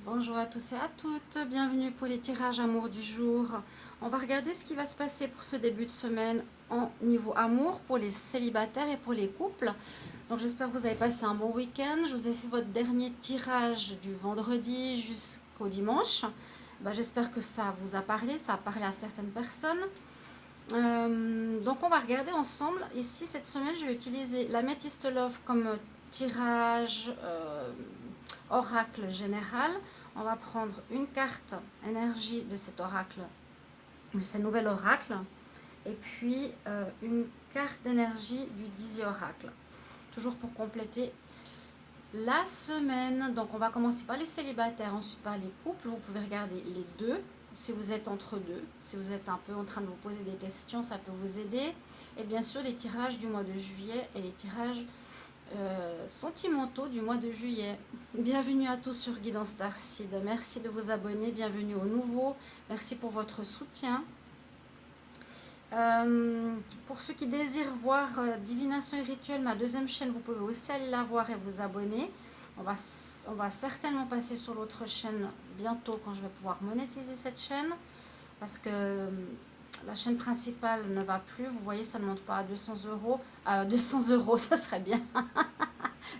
Bonjour à tous et à toutes, bienvenue pour les tirages amour du jour. On va regarder ce qui va se passer pour ce début de semaine en niveau amour pour les célibataires et pour les couples. Donc j'espère que vous avez passé un bon week-end. Je vous ai fait votre dernier tirage du vendredi jusqu'au dimanche. J'espère que ça vous a parlé, ça a parlé à certaines personnes. Donc on va regarder ensemble. Ici cette semaine je vais utiliser l'Amethyst Love comme tirage oracle général. On va prendre une carte énergie de cet oracle, de ce nouvel oracle, et puis une carte d'énergie du Dizzy oracle. Toujours pour compléter la semaine. Donc on va commencer par les célibataires, ensuite par les couples. Vous pouvez regarder les deux si vous êtes entre deux, si vous êtes un peu en train de vous poser des questions, ça peut vous aider. Et bien sûr les tirages du mois de juillet et les tirages sentimentaux du mois de juillet. Bienvenue à tous sur Guidance Starseed. Merci de vous abonner, bienvenue aux nouveaux. Merci pour votre soutien. Pour ceux qui désirent voir Divination et Rituel, ma deuxième chaîne, vous pouvez aussi aller la voir et vous abonner. On va certainement passer sur l'autre chaîne bientôt quand je vais pouvoir monétiser cette chaîne. Parce que la chaîne principale ne va plus. Vous voyez, ça ne monte pas à 200 euros. 200 euros, ça serait bien.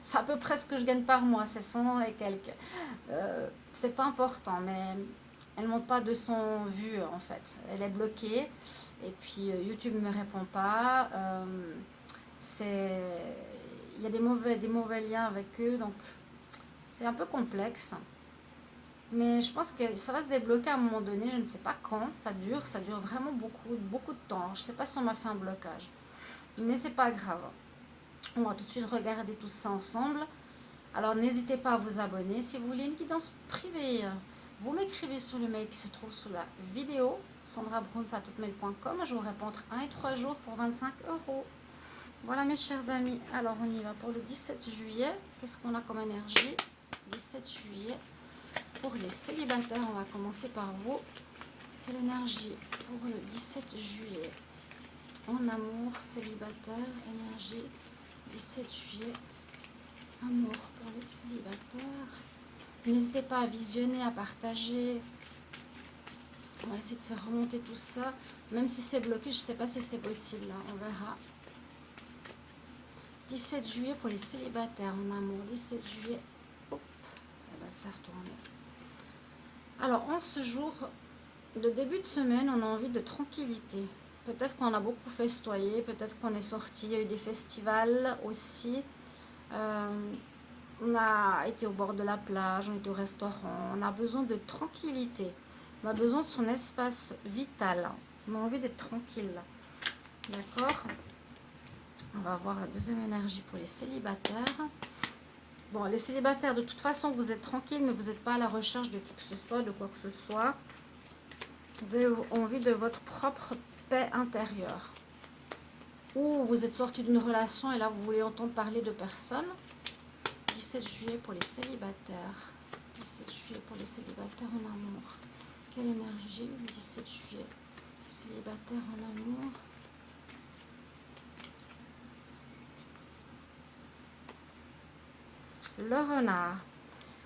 C'est à peu près ce que je gagne par mois. C'est 100 et quelques. C'est pas important, mais elle ne monte pas à 200 vues en fait. Elle est bloquée. Et puis YouTube ne me répond pas. Il y a des mauvais liens avec eux. Donc c'est un peu complexe. Mais je pense que ça va se débloquer à un moment donné, je ne sais pas quand, ça dure vraiment beaucoup de temps. Je ne sais pas si on m'a fait un blocage, mais c'est pas grave. On va tout de suite regarder tout ça ensemble. Alors n'hésitez pas à vous abonner. Si vous voulez une guidance privée, vous m'écrivez sur le mail qui se trouve sous la vidéo, sandrabruns@hotmail.com. Je vous réponds entre 1 et 3 jours pour 25 euros. Voilà mes chers amis, alors on y va pour le 17 juillet. Qu'est-ce qu'on a comme énergie? 17 juillet. Pour les célibataires, on va commencer par vous. Quelle énergie pour le 17 juillet? En amour, célibataire, énergie, 17 juillet. Amour pour les célibataires. N'hésitez pas à visionner, à partager. On va essayer de faire remonter tout ça. Même si c'est bloqué, je ne sais pas si c'est possible. Hein, on verra. 17 juillet pour les célibataires en amour. 17 juillet. Hop. Eh ben, ça retourne. Alors, en ce jour de début de semaine, on a envie de tranquillité. Peut-être qu'on a beaucoup festoyé, peut-être qu'on est sorti, il y a eu des festivals aussi. On a été au bord de la plage, on est au restaurant. On a besoin de tranquillité. On a besoin de son espace vital. On a envie d'être tranquille. D'accord? On va voir la deuxième énergie pour les célibataires. Bon, les célibataires, de toute façon, vous êtes tranquille, mais vous n'êtes pas à la recherche de qui que ce soit, de quoi que ce soit. Vous avez envie de votre propre paix intérieure. Ou vous êtes sorti d'une relation et là, vous voulez entendre parler de personne. 17 juillet pour les célibataires. 17 juillet pour les célibataires en amour. Quelle énergie le 17 juillet? Célibataires en amour. Le renard.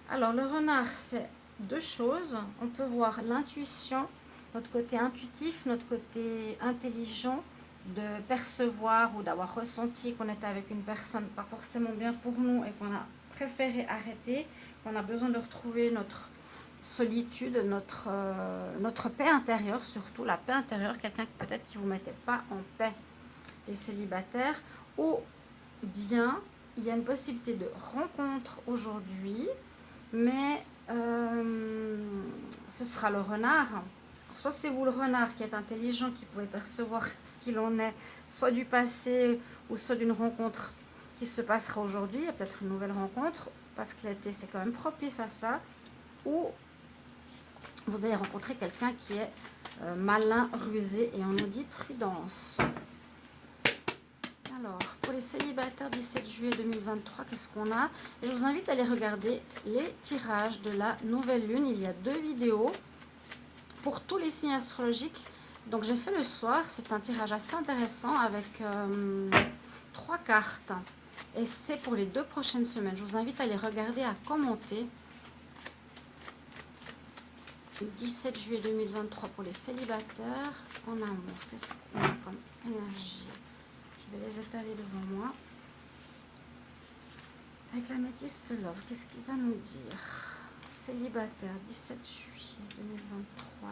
Alors, le renard, c'est deux choses. On peut voir l'intuition, notre côté intuitif, notre côté intelligent, de percevoir ou d'avoir ressenti qu'on était avec une personne pas forcément bien pour nous et qu'on a préféré arrêter, qu'on a besoin de retrouver notre solitude, notre paix intérieure, surtout la paix intérieure, quelqu'un peut-être qui ne vous mettait pas en paix, les célibataires, ou bien il y a une possibilité de rencontre aujourd'hui, mais ce sera le renard. Soit c'est vous le renard qui êtes intelligent, qui pouvez percevoir ce qu'il en est, soit du passé ou soit d'une rencontre qui se passera aujourd'hui. Il y a peut-être une nouvelle rencontre, parce que l'été c'est quand même propice à ça. Ou vous allez rencontrer quelqu'un qui est malin, rusé, et on nous dit prudence. Alors, pour les célibataires 17 juillet 2023, qu'est-ce qu'on a? Et je vous invite à aller regarder les tirages de la nouvelle lune. Il y a 2 vidéos pour tous les signes astrologiques. Donc, j'ai fait le soir. C'est un tirage assez intéressant avec 3 cartes. Et c'est pour les 2 prochaines semaines. Je vous invite à les regarder, à commenter. 17 juillet 2023 pour les célibataires en amour. Qu'est-ce qu'on a comme énergie? Je vais les étaler devant moi. Avec l'améthyste Love, qu'est-ce qu'il va nous dire? Célibataire, 17 juillet 2023.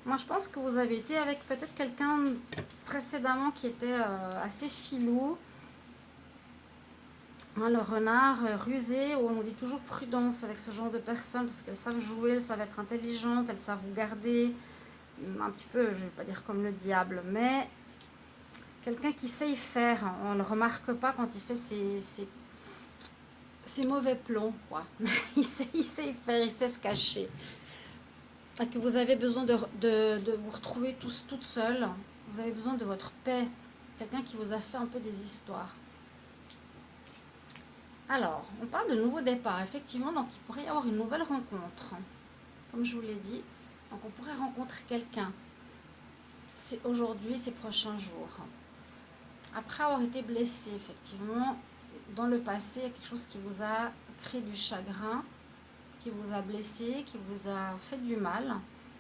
Moi, je pense que vous avez été avec peut-être quelqu'un précédemment qui était assez filou. Hein, le renard rusé, où on dit toujours prudence avec ce genre de personnes parce qu'elles savent jouer, elles savent être intelligentes, elles savent vous garder un petit peu, je ne vais pas dire comme le diable, mais quelqu'un qui sait y faire. On ne le remarque pas quand il fait ses mauvais plombs, quoi. il sait y faire, il sait se cacher. Et que vous avez besoin de vous retrouver toute seule. Vous avez besoin de votre paix. Quelqu'un qui vous a fait un peu des histoires. Alors, on parle de nouveau départ, effectivement, donc il pourrait y avoir une nouvelle rencontre, comme je vous l'ai dit. Donc on pourrait rencontrer quelqu'un aujourd'hui, ces prochains jours. Après avoir été blessé, effectivement, dans le passé, il y a quelque chose qui vous a créé du chagrin, qui vous a blessé, qui vous a fait du mal.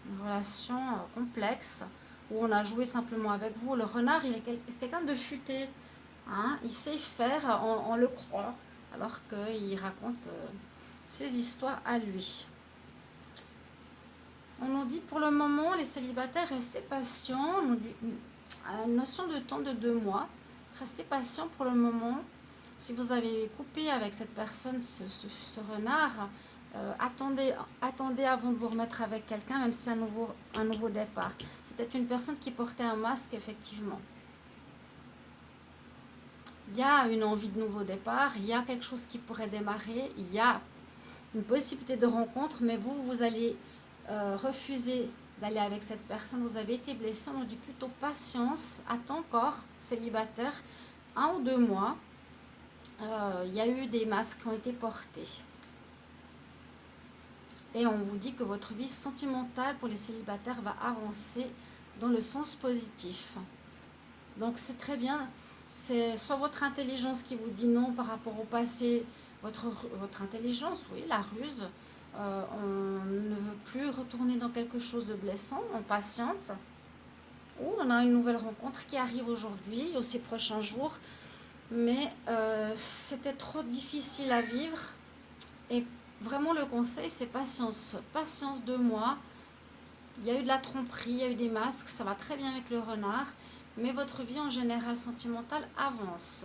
Une relation complexe, où on a joué simplement avec vous. Le renard, il est quelqu'un de futé. Hein, il sait faire, on le croit, alors qu'il raconte ses histoires à lui. On nous dit pour le moment, les célibataires, restez patients. On nous dit une notion de temps de 2 mois. Restez patients pour le moment. Si vous avez coupé avec cette personne, ce renard, attendez avant de vous remettre avec quelqu'un, même si c'est un nouveau départ. C'était une personne qui portait un masque, effectivement. Il y a une envie de nouveau départ, il y a quelque chose qui pourrait démarrer, il y a une possibilité de rencontre, mais vous allez refuser d'aller avec cette personne. Vous avez été blessé, on nous dit plutôt patience, attends encore, célibataire, 1 ou 2 mois. Il y a eu des masques qui ont été portés. Et on vous dit que votre vie sentimentale pour les célibataires va avancer dans le sens positif. Donc c'est très bien. C'est soit votre intelligence qui vous dit non par rapport au passé, votre intelligence, oui, la ruse. On ne veut plus retourner dans quelque chose de blessant, on patiente. Ou on a une nouvelle rencontre qui arrive aujourd'hui, ou ces prochains jours. Mais c'était trop difficile à vivre. Et vraiment le conseil, c'est patience. Patience 2 mois. Il y a eu de la tromperie, il y a eu des masques, ça va très bien avec le renard. Mais votre vie en général sentimentale avance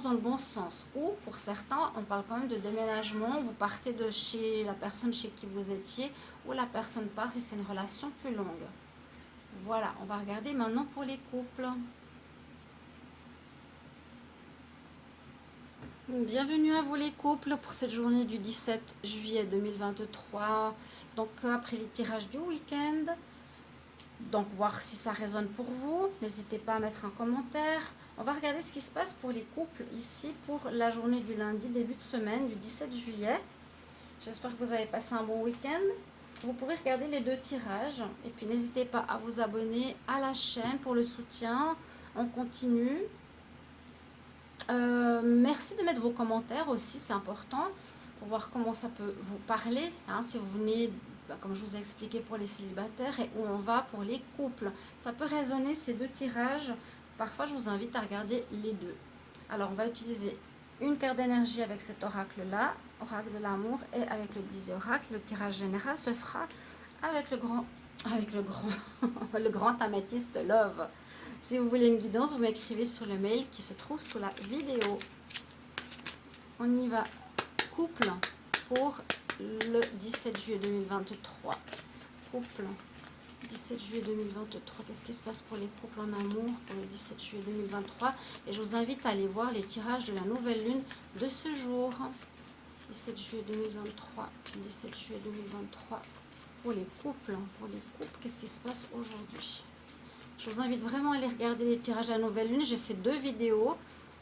dans le bon sens. Ou pour certains, on parle quand même de déménagement, vous partez de chez la personne chez qui vous étiez, ou la personne part si c'est une relation plus longue. Voilà, on va regarder maintenant pour les couples. Bienvenue à vous les couples pour cette journée du 17 juillet 2023. Donc après les tirages du week-end. Donc voir si ça résonne pour vous. N'hésitez pas à mettre un commentaire. On va regarder ce qui se passe pour les couples ici pour la journée du lundi, début de semaine du 17 juillet. J'espère que vous avez passé un bon week-end. Vous pouvez regarder les 2 tirages. Et puis n'hésitez pas à vous abonner à la chaîne pour le soutien. On continue. Merci de mettre vos commentaires aussi, c'est important pour voir comment ça peut vous parler. Hein, si vous venez, comme je vous ai expliqué pour les célibataires, et où on va pour les couples. Ça peut résonner ces 2 tirages. Parfois, je vous invite à regarder les 2. Alors, on va utiliser une carte d'énergie avec cet oracle-là, oracle de l'amour, et avec le 10 oracle. Le tirage général se fera avec le grand améthyste Love. Si vous voulez une guidance, vous m'écrivez sur le mail qui se trouve sous la vidéo. On y va. Couple pour le 17 juillet 2023. Couple, 17 juillet 2023. Qu'est-ce qui se passe pour les couples en amour pour le 17 juillet 2023? Et je vous invite à aller voir les tirages de la nouvelle lune de ce jour. 17 juillet 2023. 17 juillet 2023. Pour les couples. Qu'est-ce qui se passe aujourd'hui? Je vous invite vraiment à aller regarder les tirages à la nouvelle lune. J'ai fait 2 vidéos.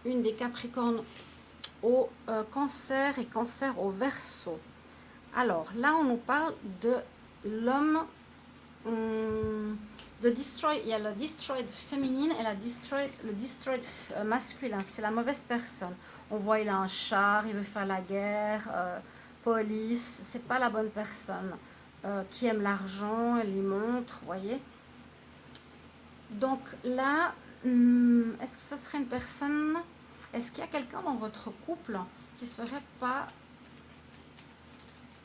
Une des Capricornes au Cancer et Cancer au Verseau. Alors là, on nous parle de l'homme Il y a la destroyed féminine et le destroyed masculin. C'est la mauvaise personne. On voit, il a un char, il veut faire la guerre, police. C'est pas la bonne personne. Qui aime l'argent, les montres, voyez. Donc là, est-ce que ce serait une personne... Est-ce qu'il y a quelqu'un dans votre couple qui serait pas...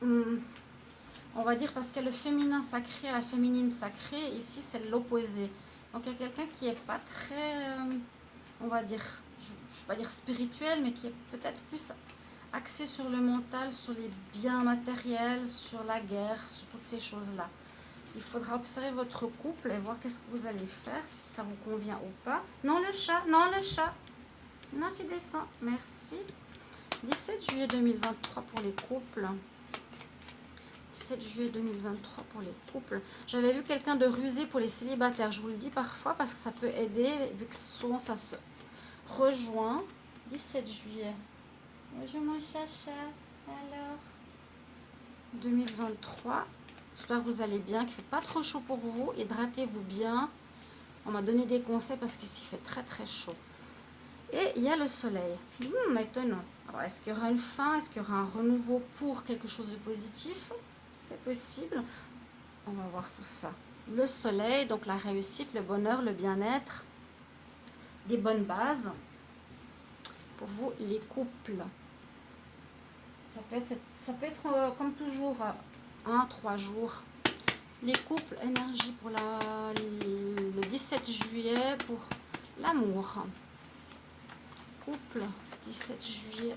on va dire parce qu'il y a le féminin sacré, la féminine sacrée, ici c'est l'opposé. Donc il y a quelqu'un qui n'est pas très, on va dire, je ne vais pas dire spirituel, mais qui est peut-être plus axé sur le mental, sur les biens matériels, sur la guerre, sur toutes ces choses-là. Il faudra observer votre couple et voir qu'est-ce que vous allez faire, si ça vous convient ou pas. Non le chat, non le chat. Non tu descends, merci. 17 juillet 2023 pour les couples. 17 juillet 2023 pour les couples. J'avais vu quelqu'un de rusé pour les célibataires. Je vous le dis parfois parce que ça peut aider, vu que souvent ça se rejoint. 17 juillet. Bonjour mon chacha. Alors 2023. J'espère que vous allez bien, qu'il ne fait pas trop chaud pour vous. Hydratez-vous bien. On m'a donné des conseils parce qu'ici il fait très très chaud. Et il y a le soleil. Étonnant. Alors, est-ce qu'il y aura une fin? Est-ce qu'il y aura un renouveau pour quelque chose de positif? C'est possible. On va voir tout ça. Le soleil, donc la réussite, le bonheur, le bien-être. Des bonnes bases. Pour vous, les couples. Ça peut être comme toujours, 1-3 jours. Les couples, énergie pour le 17 juillet pour l'amour. Couple, 17 juillet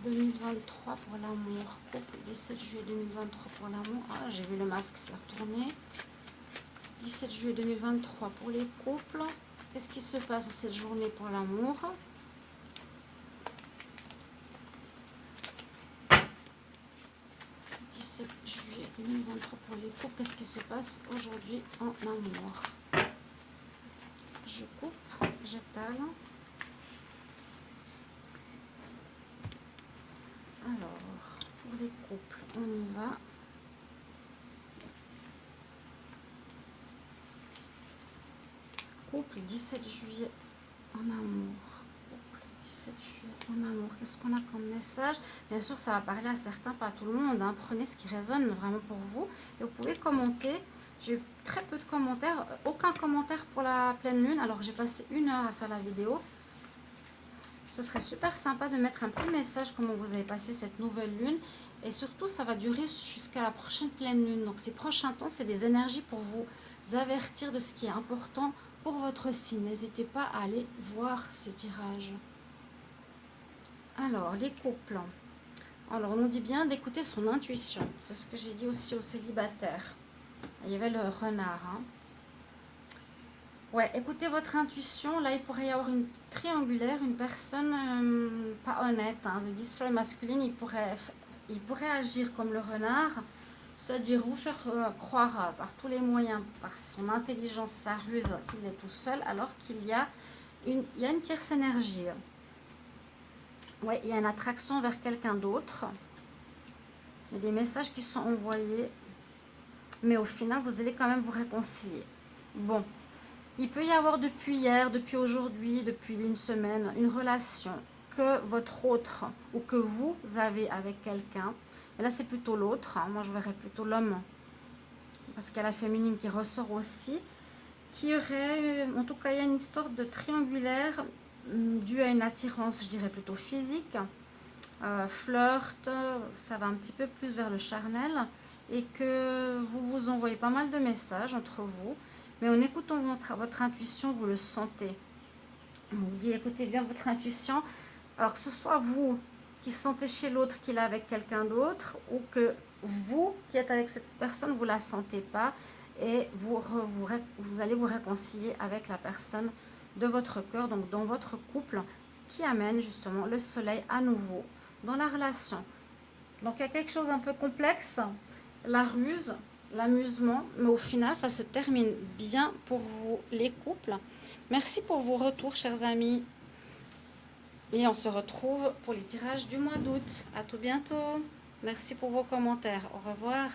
2023 pour l'amour. Couple, 17 juillet 2023 pour l'amour. Ah, j'ai vu le masque s'est retourné. 17 juillet 2023 pour les couples. Qu'est-ce qui se passe cette journée pour l'amour? Juillet 2023 pour les couples. Qu'est-ce qui se passe aujourd'hui en amour? Je coupe, j'étale. Alors, pour les couples, on y va. Couple, 17 juillet en amour. Couple, 17 juillet en amour. Qu'est-ce qu'on a comme message? Bien sûr, ça va parler à certains, pas à tout le monde. Hein. Prenez ce qui résonne vraiment pour vous. Et vous pouvez commenter. J'ai eu très peu de commentaires. Aucun commentaire pour la pleine lune. Alors que j'ai passé 1 heure à faire la vidéo. Ce serait super sympa de mettre un petit message comment vous avez passé cette nouvelle lune. Et surtout, ça va durer jusqu'à la prochaine pleine lune. Donc ces prochains temps, c'est des énergies pour vous avertir de ce qui est important pour votre signe. N'hésitez pas à aller voir ces tirages. Alors, les couples. Alors, on nous dit bien d'écouter son intuition. C'est ce que j'ai dit aussi aux célibataires. Il y avait le renard. Hein. Ouais, écoutez votre intuition. Là, il pourrait y avoir une triangulaire, une personne pas honnête. Hein, de destroy masculine, il pourrait agir comme le renard, c'est-à-dire vous faire croire par tous les moyens, par son intelligence, sa ruse, qu'il est tout seul, alors qu'il y a une tierce énergie. Ouais, il y a une attraction vers quelqu'un d'autre. Il y a des messages qui sont envoyés, mais au final, vous allez quand même vous réconcilier. Bon. Il peut y avoir depuis hier, depuis aujourd'hui, depuis une semaine, une relation que votre autre ou que vous avez avec quelqu'un. Et là, c'est plutôt l'autre. Hein. Moi, je verrais plutôt l'homme. Parce qu'il y a la féminine qui ressort aussi. Qui aurait, en tout cas, il y a une histoire de triangulaire due à une attirance, je dirais plutôt physique. Flirt, ça va un petit peu plus vers le charnel. Et que vous vous envoyez pas mal de messages entre vous. Mais en écoutant votre intuition, vous le sentez. On vous dit, écoutez bien votre intuition. Alors que ce soit vous qui sentez chez l'autre qu'il est avec quelqu'un d'autre, ou que vous qui êtes avec cette personne, vous ne la sentez pas, et vous allez vous réconcilier avec la personne de votre cœur, donc dans votre couple, qui amène justement le soleil à nouveau dans la relation. Donc il y a quelque chose un peu complexe, la ruse, l'amusement, mais au final, ça se termine bien pour vous, les couples. Merci pour vos retours, chers amis. Et on se retrouve pour les tirages du mois d'août. À tout bientôt. Merci pour vos commentaires. Au revoir.